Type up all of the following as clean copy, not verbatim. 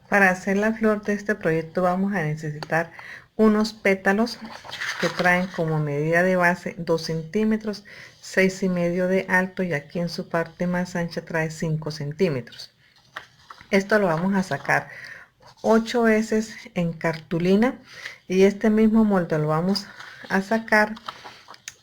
Para hacer la flor de este proyecto vamos a necesitar unos pétalos que traen como medida de base 2 centímetros, 6,5 de alto, y aquí en su parte más ancha trae 5 centímetros. Esto lo vamos a sacar 8 veces en cartulina, y este mismo molde lo vamos a sacar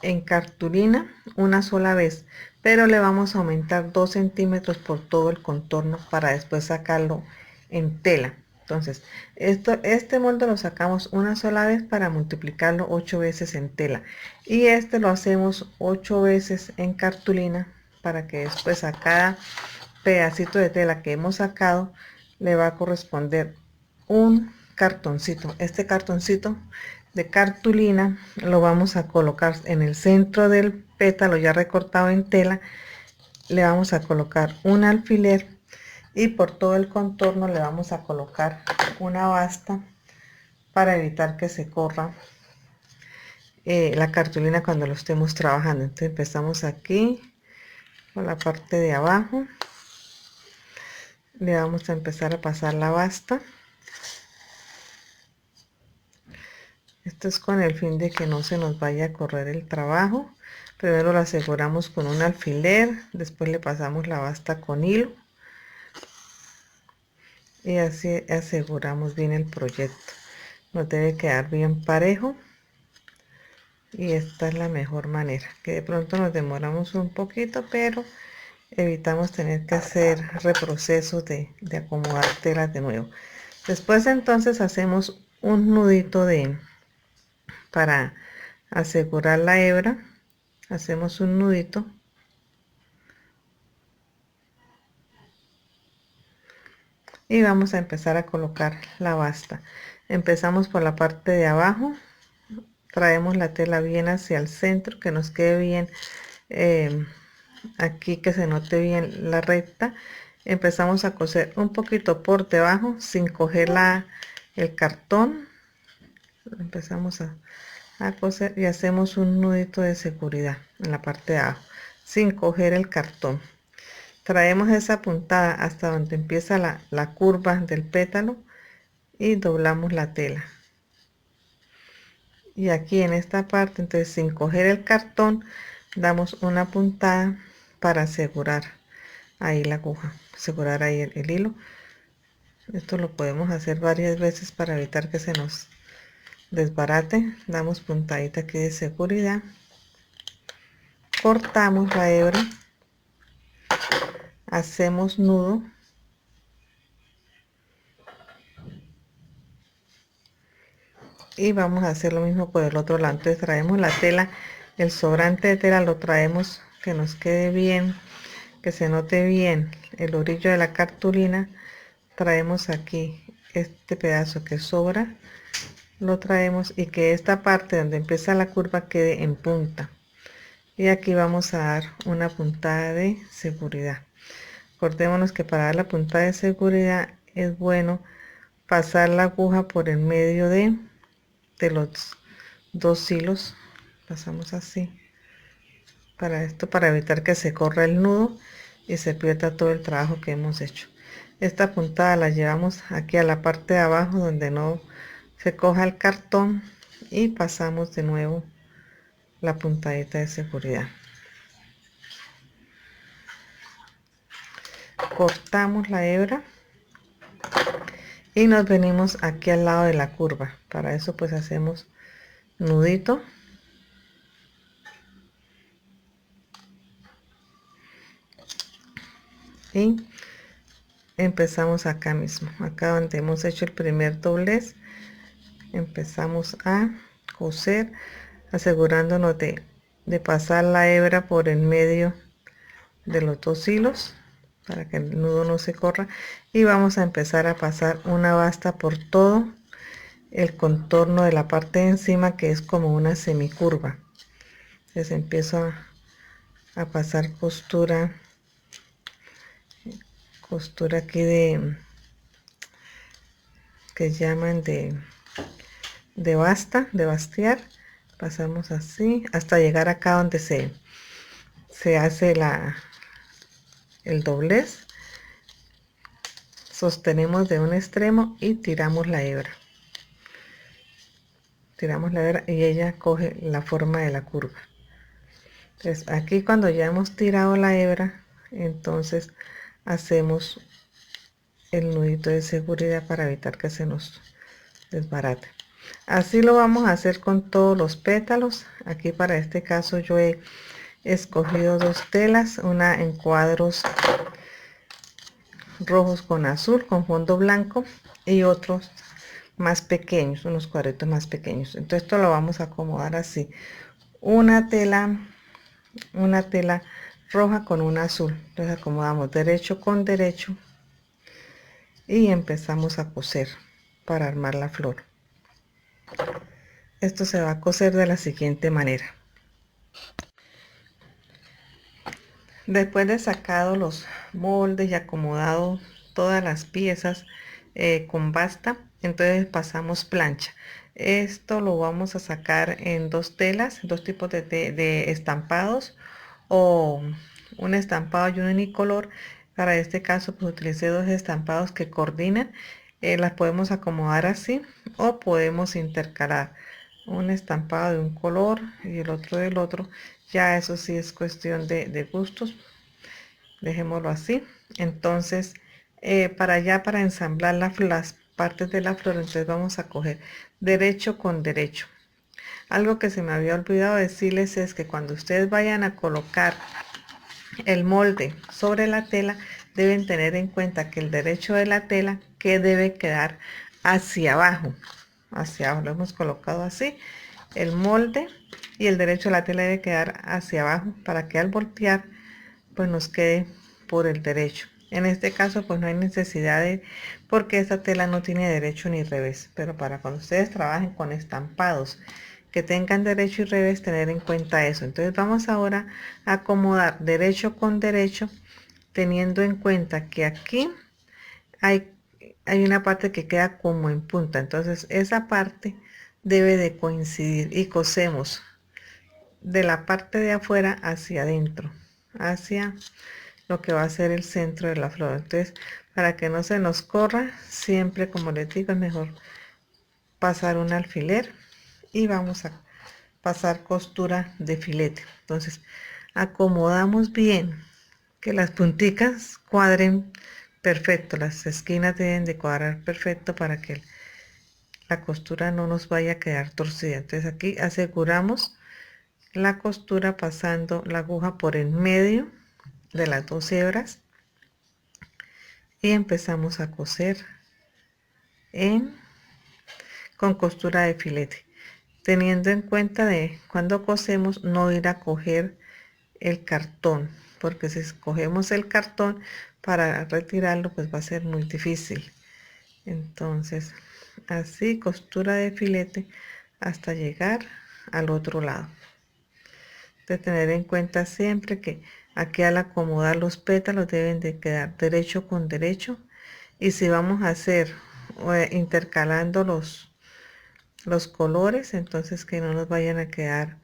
en cartulina una sola vez, pero le vamos a aumentar 2 centímetros por todo el contorno para después sacarlo en tela. Entonces este molde lo sacamos una sola vez para multiplicarlo 8 veces en tela, y este lo hacemos 8 veces en cartulina para que después a cada pedacito de tela que hemos sacado le va a corresponder un cartoncito. Este cartoncito de cartulina lo vamos a colocar en el centro del pétalo ya recortado en tela. Le vamos a colocar un alfiler, y por todo el contorno le vamos a colocar una basta para evitar que se corra la cartulina cuando lo estemos trabajando. Entonces empezamos aquí por la parte de abajo, le vamos a empezar a pasar la basta. Esto es con el fin de que no se nos vaya a correr el trabajo. Primero lo aseguramos con un alfiler, después le pasamos la basta con hilo, y así aseguramos bien el proyecto. Nos debe quedar bien parejo, y esta es la mejor manera. Que de pronto nos demoramos un poquito, pero evitamos tener que hacer reprocesos de acomodar telas de nuevo. Después entonces hacemos un nudito para asegurar la hebra. Hacemos un nudito y vamos a empezar a colocar la basta. Empezamos por la parte de abajo, traemos la tela bien hacia el centro, que nos quede bien aquí, que se note bien la recta. Empezamos a coser un poquito por debajo sin coger el cartón. Empezamos a coser y hacemos un nudito de seguridad en la parte de abajo sin coger el cartón. Traemos esa puntada hasta donde empieza la curva del pétalo y doblamos la tela, y aquí en esta parte entonces sin coger el cartón damos una puntada para asegurar ahí la aguja, asegurar ahí el hilo. Esto lo podemos hacer varias veces para evitar que se nos desbarate. Damos puntadita aquí de seguridad, cortamos la hebra, hacemos nudo y vamos a hacer lo mismo por el otro lado. Entonces traemos la tela, el sobrante de tela lo traemos que nos quede bien, que se note bien el orillo de la cartulina. Traemos aquí este pedazo que sobra, lo traemos, y que esta parte donde empieza la curva quede en punta, y aquí vamos a dar una puntada de seguridad. Acordémonos que para dar la puntada de seguridad es bueno pasar la aguja por el medio de los dos hilos. Pasamos así para esto, para evitar que se corra el nudo y se pierda todo el trabajo que hemos hecho. Esta puntada la llevamos aquí a la parte de abajo donde no se coja el cartón, y pasamos de nuevo la puntadita de seguridad. Cortamos la hebra y nos venimos aquí al lado de la curva. Para eso pues hacemos nudito y empezamos acá mismo, acá donde hemos hecho el primer doblez. Empezamos a coser asegurándonos de pasar la hebra por el medio de los dos hilos para que el nudo no se corra, y vamos a empezar a pasar una basta por todo el contorno de la parte de encima, que es como una semicurva. Entonces empiezo a pasar costura aquí que llaman de basta, de bastear. Pasamos así hasta llegar acá donde se hace el doblez. sostenemos de un extremo y tiramos la hebra. Tiramos la hebra y ella coge la forma de la curva. Entonces aquí cuando ya hemos tirado la hebra, entonces hacemos el nudito de seguridad para evitar que se nos desbarate. Así lo vamos a hacer con todos los pétalos. Aquí para este caso yo he escogido dos telas, una en cuadros rojos con azul con fondo blanco y otros más pequeños, unos cuadritos más pequeños. Entonces esto lo vamos a acomodar así: una tela roja con una azul. Entonces acomodamos derecho con derecho y empezamos a coser para armar la flor. Esto se va a coser de la siguiente manera. Después de sacado los moldes y acomodado todas las piezas con basta, entonces pasamos plancha. Esto lo vamos a sacar en dos telas, dos tipos de estampados, o un estampado y un unicolor. Para este caso pues utilicé dos estampados que coordinan. Las podemos acomodar así o podemos intercalar un estampado de un color y el otro del otro. Ya eso sí es cuestión de gustos, dejémoslo así. Entonces para ensamblar las partes de la flor, entonces vamos a coger derecho con derecho. Algo que se me había olvidado decirles es que cuando ustedes vayan a colocar el molde sobre la tela, deben tener en cuenta que el derecho de la tela que debe quedar hacia abajo. Hacia abajo lo hemos colocado así, el molde, y el derecho de la tela debe quedar hacia abajo para que al voltear pues nos quede por el derecho. En este caso pues no hay necesidad porque esta tela no tiene derecho ni revés, pero para cuando ustedes trabajen con estampados que tengan derecho y revés, tener en cuenta eso. Entonces vamos ahora a acomodar derecho con derecho, teniendo en cuenta que aquí hay una parte que queda como en punta. Entonces esa parte debe de coincidir y cosemos de la parte de afuera hacia adentro, hacia lo que va a ser el centro de la flor. Entonces, para que no se nos corra, siempre, como les digo, es mejor pasar un alfiler y vamos a pasar costura de filete. Entonces acomodamos bien, que las punticas cuadren perfecto, las esquinas deben de cuadrar perfecto para que la costura no nos vaya a quedar torcida. Entonces aquí aseguramos la costura pasando la aguja por en medio de las dos hebras y empezamos a coser con costura de filete, teniendo en cuenta de cuando cosemos no ir a coger el cartón, porque si escogemos el cartón para retirarlo pues va a ser muy difícil. Entonces así costura de filete hasta llegar al otro lado. De tener en cuenta siempre que aquí al acomodar los pétalos deben de quedar derecho con derecho, y si vamos a hacer intercalando los colores, entonces que no nos vayan a quedar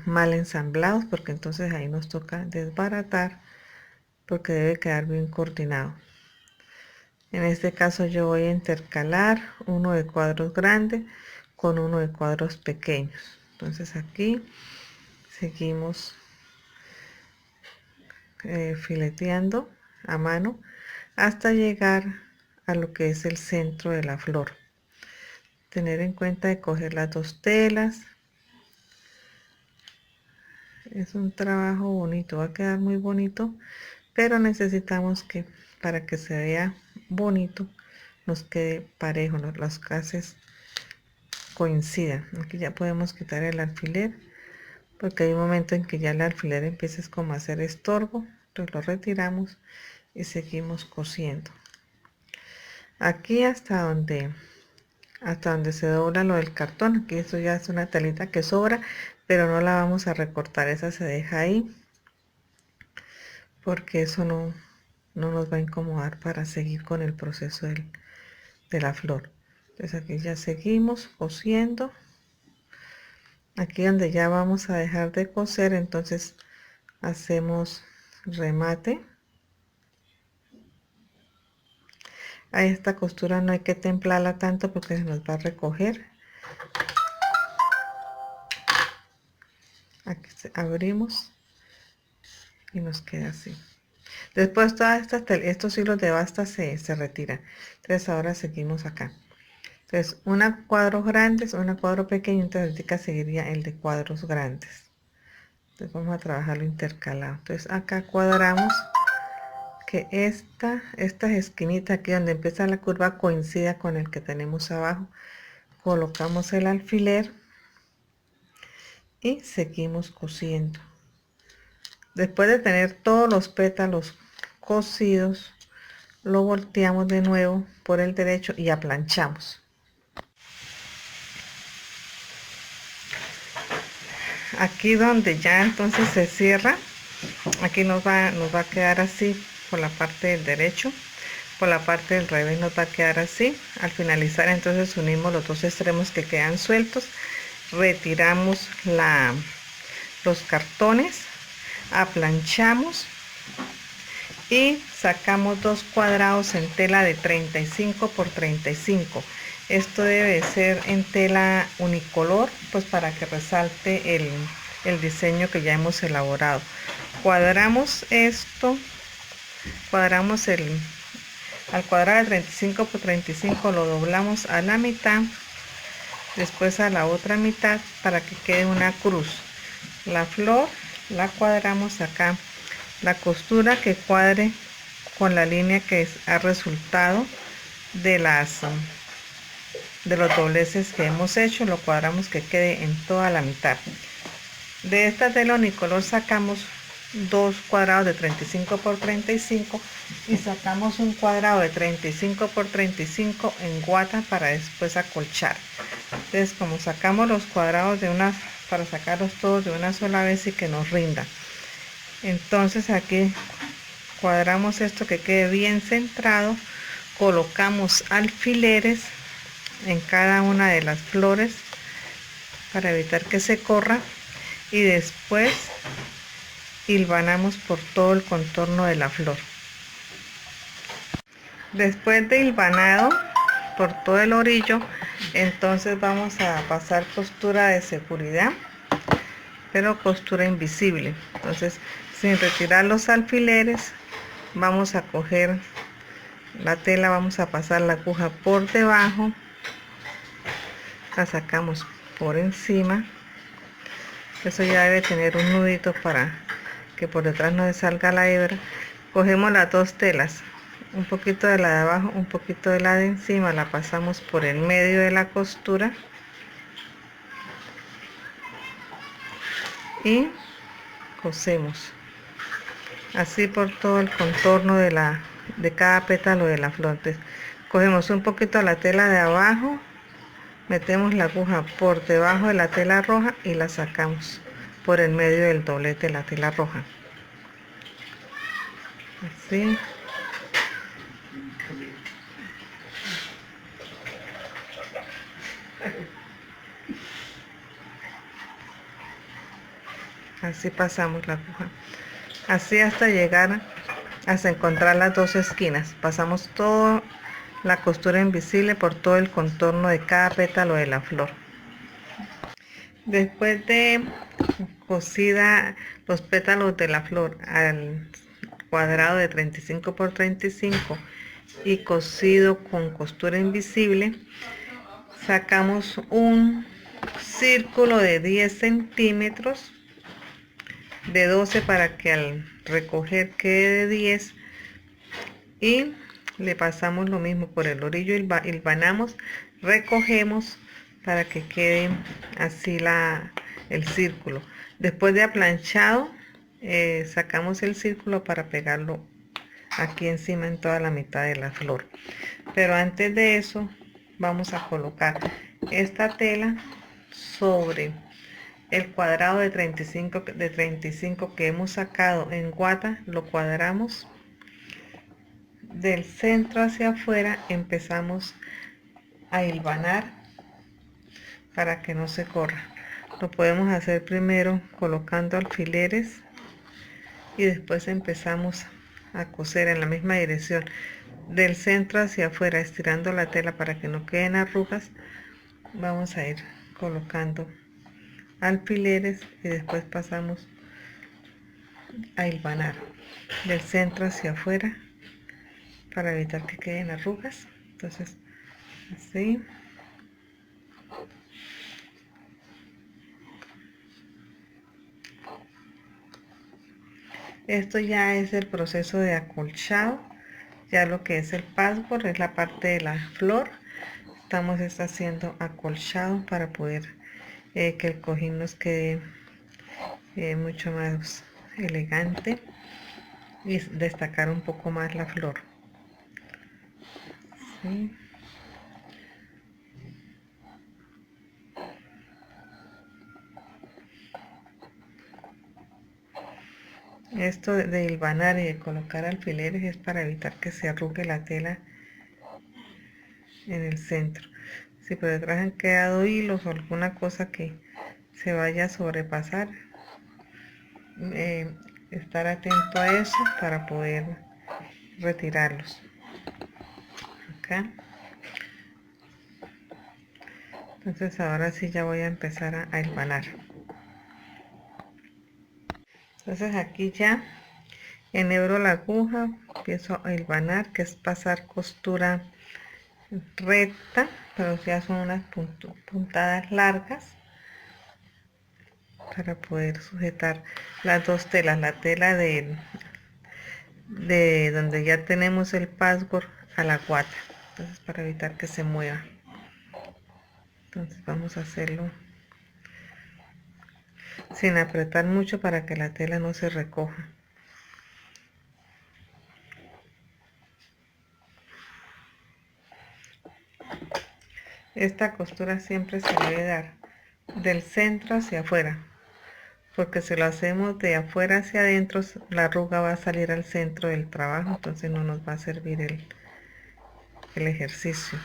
mal ensamblados, porque entonces ahí nos toca desbaratar, porque debe quedar bien coordinado. En este caso yo voy a intercalar uno de cuadros grandes con uno de cuadros pequeños. Entonces aquí seguimos fileteando a mano hasta llegar a lo que es el centro de la flor. Tener en cuenta de coger las dos telas. Es un trabajo bonito, va a quedar muy bonito, pero necesitamos que para que se vea bonito nos quede parejo, las cases coincidan. Aquí ya podemos quitar el alfiler, porque hay un momento en que ya el alfiler empieza como a hacer estorbo. Entonces lo retiramos y seguimos cosiendo aquí hasta donde se dobla lo del cartón. Aquí esto ya es una telita que sobra, pero no la vamos a recortar, esa se deja ahí porque eso no nos va a incomodar para seguir con el proceso de la flor. Entonces aquí ya seguimos cosiendo. Aquí donde ya vamos a dejar de coser, entonces hacemos remate A esta costura no hay que templarla tanto porque se nos va a recoger. Aquí abrimos y nos queda así. Después todas estos hilos de basta se retiran. Entonces ahora seguimos acá. Entonces una cuadros grandes, una cuadro pequeño, entonces ahorita seguiría el de cuadros grandes. Entonces vamos a trabajarlo intercalado. Entonces acá cuadramos que estas esquinitas aquí donde empieza la curva coincida con el que tenemos abajo. Colocamos el alfiler y seguimos cosiendo. Después de tener todos los pétalos cosidos, lo volteamos de nuevo por el derecho y aplanchamos. Aquí donde ya entonces se cierra, aquí nos va a quedar así por la parte del derecho, por la parte del revés nos va a quedar así. Al finalizar entonces unimos los dos extremos que quedan sueltos, retiramos los cartones, aplanchamos y sacamos dos cuadrados en tela de 35 por 35. Esto debe ser en tela unicolor, pues para que resalte el diseño que ya hemos elaborado. Cuadramos esto, al cuadrado de 35 por 35 lo doblamos a la mitad, después a la otra mitad para que quede una cruz. La flor la cuadramos acá, la costura que cuadre con la línea que ha resultado de los dobleces que hemos hecho, lo cuadramos que quede en toda la mitad. De esta tela unicolor sacamos dos cuadrados de 35 por 35 y sacamos un cuadrado de 35 por 35 en guata para después acolchar. Entonces, como sacamos los cuadrados para sacarlos todos de una sola vez y que nos rinda, entonces aquí cuadramos esto que quede bien centrado, colocamos alfileres en cada una de las flores para evitar que se corra y después hilvanamos por todo el contorno de la flor. Después de hilvanado por todo el orillo, entonces vamos a pasar costura de seguridad, pero costura invisible. Entonces, sin retirar los alfileres, vamos a coger la tela, vamos a pasar la aguja por debajo, la sacamos por encima. Eso ya debe tener un nudito para que por detrás no salga la hebra. Cogemos las dos telas, un poquito de la de abajo, un poquito de la de encima, la pasamos por el medio de la costura y cosemos así por todo el contorno de cada pétalo de la flor. Entonces, cogemos un poquito la tela de abajo, metemos la aguja por debajo de la tela roja y la sacamos por el medio del doblete de la tela roja, así. Así pasamos la aguja, así hasta encontrar las dos esquinas. Pasamos toda la costura invisible por todo el contorno de cada pétalo de la flor. Después de cosida los pétalos de la flor al cuadrado de 35 por 35 y cosido con costura invisible, sacamos un círculo de 10 centímetros de 12 para que al recoger quede de 10 y le pasamos lo mismo por el orillo, hilvanamos, recogemos para que quede así el círculo. Después de aplanchado, sacamos el círculo para pegarlo aquí encima en toda la mitad de la flor. Pero antes de eso vamos a colocar esta tela sobre el cuadrado de 35 que hemos sacado en guata, lo cuadramos del centro hacia afuera, empezamos a hilvanar para que no se corra. Lo podemos hacer primero colocando alfileres y después empezamos a coser en la misma dirección del centro hacia afuera, estirando la tela para que no queden arrugas, vamos a ir colocando alfileres y después pasamos a hilvanar del centro hacia afuera para evitar que queden arrugas. Entonces así. Esto ya es el proceso de acolchado. Ya lo que es el patchwork es la parte de la flor. Estamos haciendo acolchado para poder que el cojín nos quede mucho más elegante y destacar un poco más la flor. ¿Sí? Esto de hilvanar y de colocar alfileres es para evitar que se arrugue la tela en el centro. Si por detrás han quedado hilos o alguna cosa que se vaya a sobrepasar, estar atento a eso para poder retirarlos. Acá. Entonces ahora sí ya voy a empezar a hilvanar. Entonces aquí ya enhebro la aguja, empiezo a hilvanar, que es pasar costura recta, pero ya son unas puntadas largas para poder sujetar las dos telas, la tela de donde ya tenemos el patchwork a la guata. Entonces para evitar que se mueva, entonces vamos a hacerlo sin apretar mucho para que la tela no se recoja. Esta costura siempre se debe dar del centro hacia afuera, porque si lo hacemos de afuera hacia adentro, la arruga va a salir al centro del trabajo, entonces no nos va a servir el ejercicio.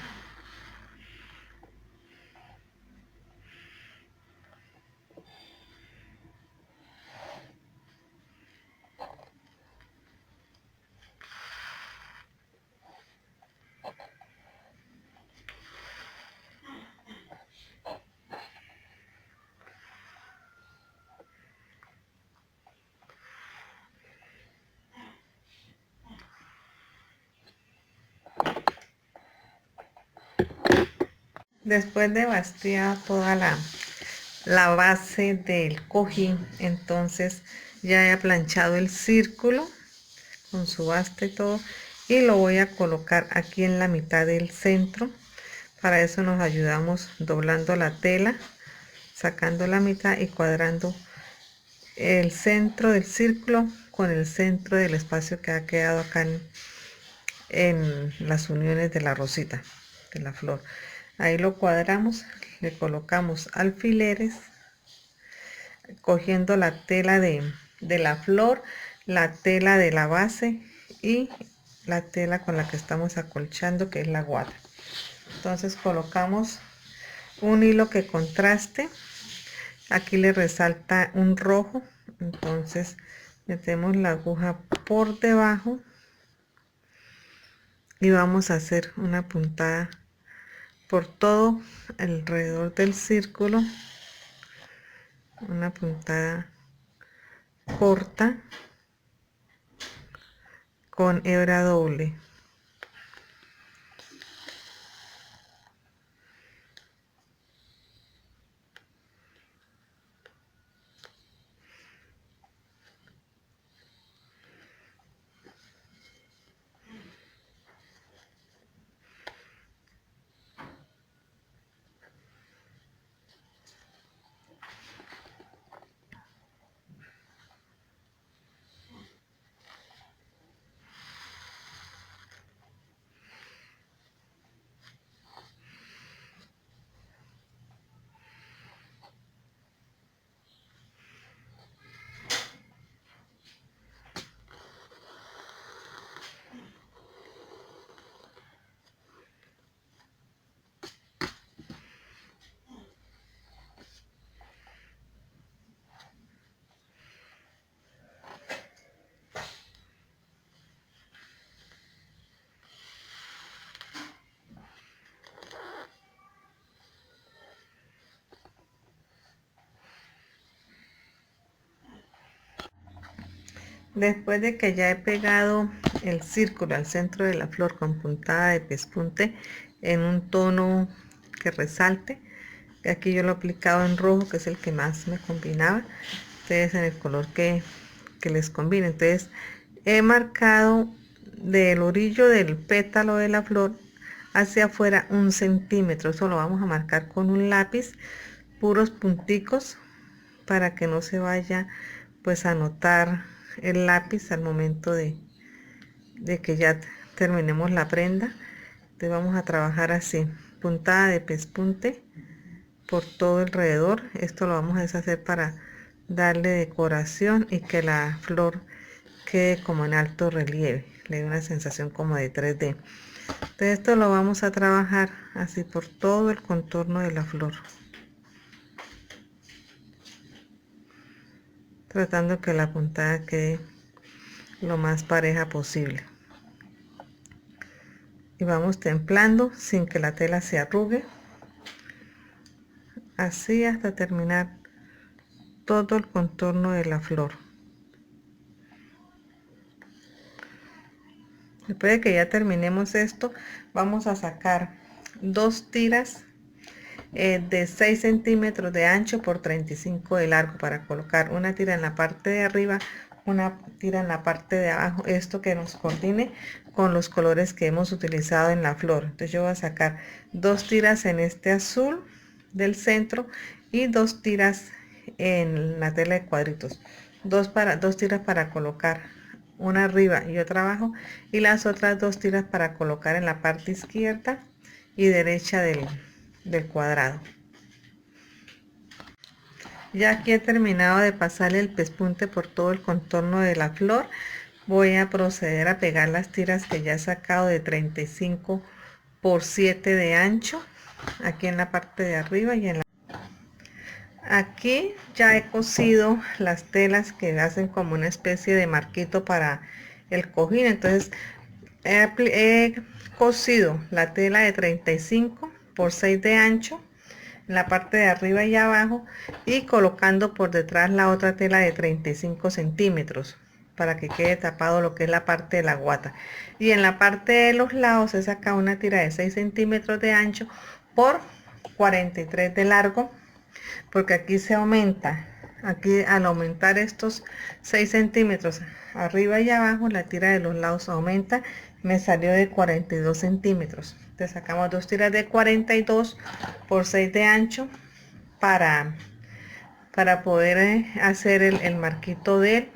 Después de bastear toda la base del cojín, entonces ya he planchado el círculo con su basta y todo, y lo voy a colocar aquí en la mitad del centro. Para eso nos ayudamos doblando la tela, sacando la mitad y cuadrando el centro del círculo con el centro del espacio que ha quedado acá en las uniones de la rosita de la flor. Ahí lo cuadramos, le colocamos alfileres cogiendo la tela de la flor, la tela de la base y la tela con la que estamos acolchando, que es la guata. Entonces colocamos un hilo que contraste, aquí le resalta un rojo, entonces metemos la aguja por debajo y vamos a hacer una puntada por todo alrededor del círculo, una puntada corta con hebra doble. Después de que ya he pegado el círculo al centro de la flor con puntada de pespunte en un tono que resalte, aquí yo lo he aplicado en rojo, que es el que más me combinaba, ustedes en el color que les combine. Entonces he marcado del orillo del pétalo de la flor hacia afuera 1 centímetro. Eso lo vamos a marcar con un lápiz, puros punticos, para que no se vaya pues a notar el lápiz al momento de que ya terminemos la prenda. Entonces vamos a trabajar así, puntada de pespunte por todo alrededor. Esto lo vamos a deshacer para darle decoración y que la flor quede como en alto relieve, le dé una sensación como de 3D. Entonces esto lo vamos a trabajar así por todo el contorno de la flor, tratando que la puntada quede lo más pareja posible, y vamos templando sin que la tela se arrugue, así hasta terminar todo el contorno de la flor. Después de que ya terminemos esto, vamos a sacar 2 tiras de 6 centímetros de ancho por 35 de largo, para colocar una tira en la parte de arriba, una tira en la parte de abajo, esto que nos coordine con los colores que hemos utilizado en la flor. Entonces yo voy a sacar 2 tiras en este azul del centro y 2 tiras en la tela de cuadritos, 2 tiras para colocar una arriba y otra abajo, y las otras 2 tiras para colocar en la parte izquierda y derecha del cuadrado. Ya aquí he terminado de pasarle el pespunte por todo el contorno de la flor. Voy a proceder a pegar las tiras que ya he sacado de 35 por 7 de ancho, aquí en la parte de arriba y en la... Aquí ya he cosido las telas que hacen como una especie de marquito para el cojín. Entonces he cosido la tela de 35 por 6 de ancho en la parte de arriba y abajo, y colocando por detrás la otra tela de 35 centímetros para que quede tapado lo que es la parte de la guata. Y en la parte de los lados he sacado una tira de 6 centímetros de ancho por 43 de largo, porque aquí se aumenta, aquí al aumentar estos 6 centímetros arriba y abajo, la tira de los lados aumenta, me salió de 42 centímetros. Entonces sacamos 2 tiras de 42 por 6 de ancho para poder hacer el marquito del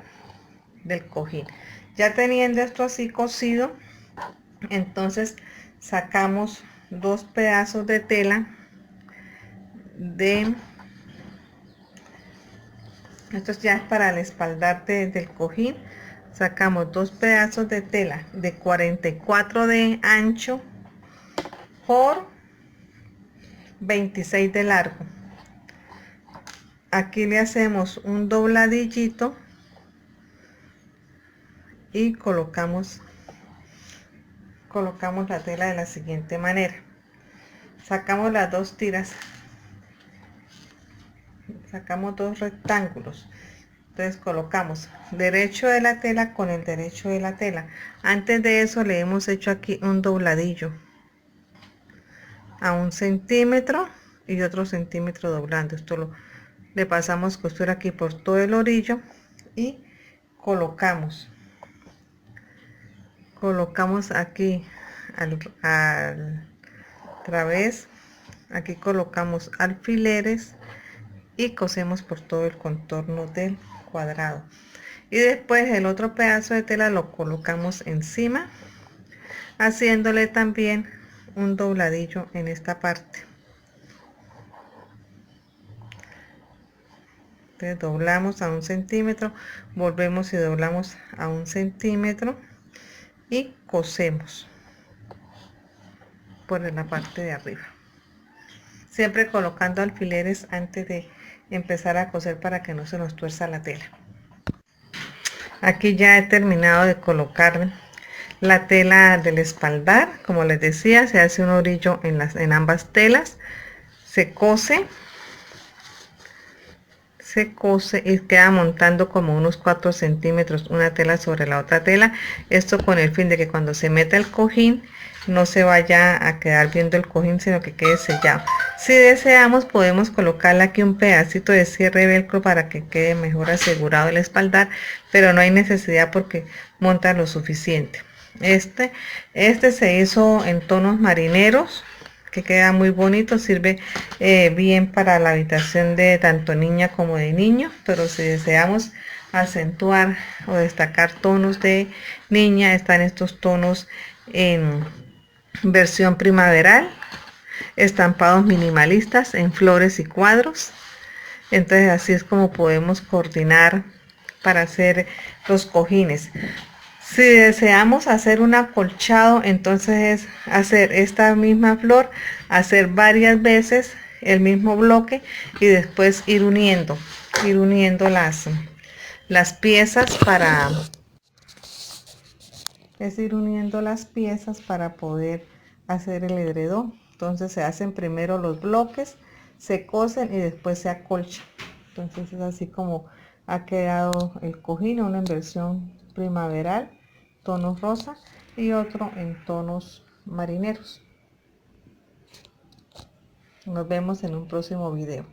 cojín. Ya teniendo esto así cosido, entonces sacamos 2 pedazos de tela de... Esto ya es para el espaldarte del cojín. Sacamos 2 pedazos de tela de 44 de ancho por 26 de largo. Aquí le hacemos un dobladillito y colocamos la tela de la siguiente manera. Sacamos las 2 tiras, sacamos 2 rectángulos. Entonces colocamos derecho de la tela con el derecho de la tela. Antes de eso le hemos hecho aquí un dobladillo a 1 centímetro y otro centímetro doblando. Esto le pasamos costura aquí por todo el orillo y colocamos aquí al través, aquí colocamos alfileres y cosemos por todo el contorno del cuadrado, y después el otro pedazo de tela lo colocamos encima, haciéndole también un dobladillo en esta parte. Entonces doblamos a 1 centímetro, volvemos y doblamos a 1 centímetro y cosemos por la parte de arriba, siempre colocando alfileres antes de empezar a coser para que no se nos tuerza la tela. Aquí ya he terminado de colocar la tela del espaldar. Como les decía, se hace un orillo en ambas telas, se cose se cose y queda montando como unos 4 centímetros una tela sobre la otra tela. Esto con el fin de que cuando se meta el cojín no se vaya a quedar viendo el cojín, sino que quede sellado. Si deseamos podemos colocarle aquí un pedacito de cierre velcro para que quede mejor asegurado el espaldar, pero no hay necesidad porque monta lo suficiente. Este se hizo en tonos marineros, que queda muy bonito, sirve bien para la habitación de tanto niña como de niño, pero si deseamos acentuar o destacar tonos de niña, están estos tonos en versión primaveral, estampados minimalistas en flores y cuadros. Entonces así es como podemos coordinar para hacer los cojines. Si deseamos hacer un acolchado, entonces es hacer esta misma flor, hacer varias veces el mismo bloque y después ir uniendo las piezas para poder hacer el edredón. Entonces se hacen primero los bloques, se cosen y después se acolchan. Entonces es así como ha quedado el cojín, uno en versión primaveral, tonos rosa, y otro en tonos marineros. Nos vemos en un próximo video.